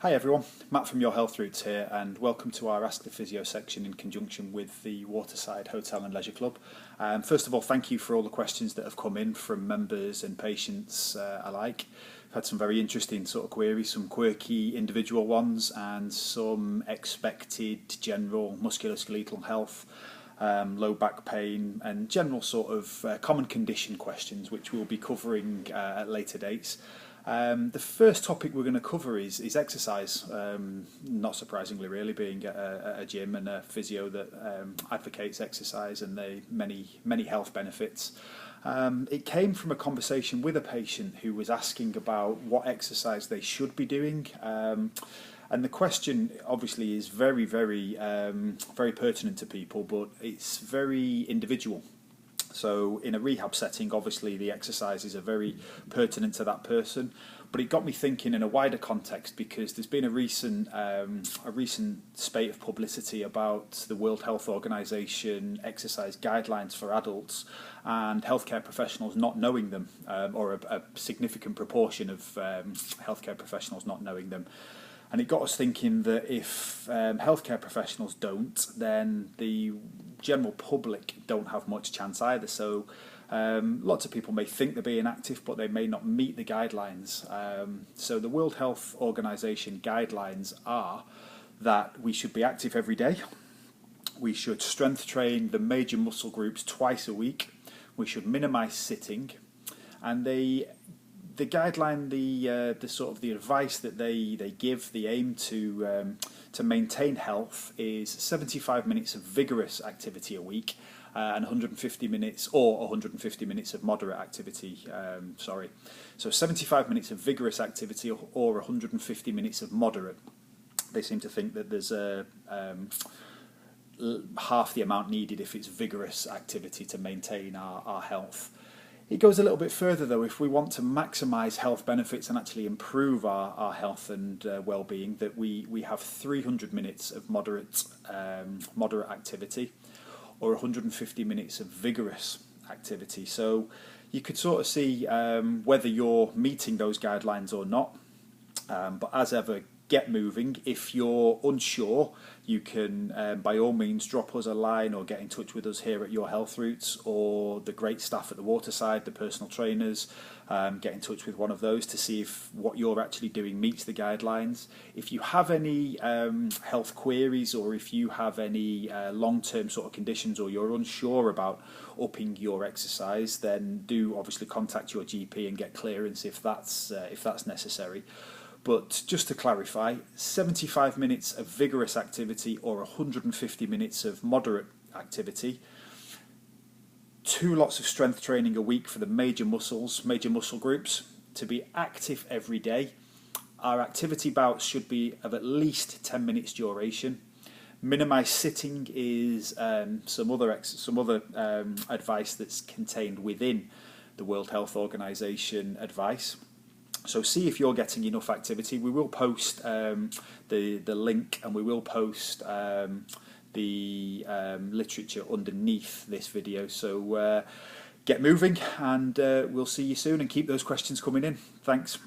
Hi everyone, Matt from Your Health Routes here, and welcome to our Ask the Physio section in conjunction with the Waterside Hotel and Leisure Club. First of all, thank you for all the questions that have come in from members and patients alike. I've had some very interesting sort of queries, some quirky individual ones and some expected general musculoskeletal health, low back pain and general sort of common condition questions which we'll be covering at later dates. The first topic we're going to cover is exercise, not surprisingly really, being a gym and a physio that advocates exercise and the many health benefits. It came from a conversation with a patient who was asking about what exercise they should be doing. And the question obviously is very pertinent to people, but it's very individual. So in a rehab setting, obviously the exercises are very pertinent to that person. But it got me thinking in a wider context, because there's been a recent spate of publicity about the World Health Organization exercise guidelines for adults and healthcare professionals not knowing them, or a significant proportion of healthcare professionals not knowing them. And it got us thinking that if healthcare professionals don't, then the general public don't have much chance either. So lots of people may think they're being active, but they may not meet the guidelines. So the World Health Organization guidelines are that we should be active every day. We should strength train the major muscle groups twice a week. We should minimize sitting. And the guideline, the sort of the advice that they give, the aim to maintain health is 75 minutes of vigorous activity a week, and 150 minutes of moderate activity. So 75 minutes of vigorous activity or 150 minutes of moderate. They seem to think that there's half the amount needed if it's vigorous activity to maintain our health. It goes a little bit further though. If we want to maximise health benefits and actually improve our health and well-being, that we have 300 minutes of moderate activity or 150 minutes of vigorous activity. So you could sort of see whether you're meeting those guidelines or not. But as ever, get moving. If you're unsure, you can by all means drop us a line or get in touch with us here at Your Health Routes, or the great staff at the Waterside, the personal trainers. Get in touch with one of those to see if what you're actually doing meets the guidelines. If you have any health queries, or if you have any long-term sort of conditions, or you're unsure about upping your exercise, then do obviously contact your GP and get clearance if that's necessary. But just to clarify, 75 minutes of vigorous activity or 150 minutes of moderate activity, 2 lots of strength training a week for the major muscle groups, to be active every day. Our activity bouts should be of at least 10 minutes duration. Minimise sitting is some other advice that's contained within the World Health Organization advice. So see if you're getting enough activity. We will post the link, and we will post the literature underneath this video. So get moving, and we'll see you soon, and keep those questions coming in. Thanks.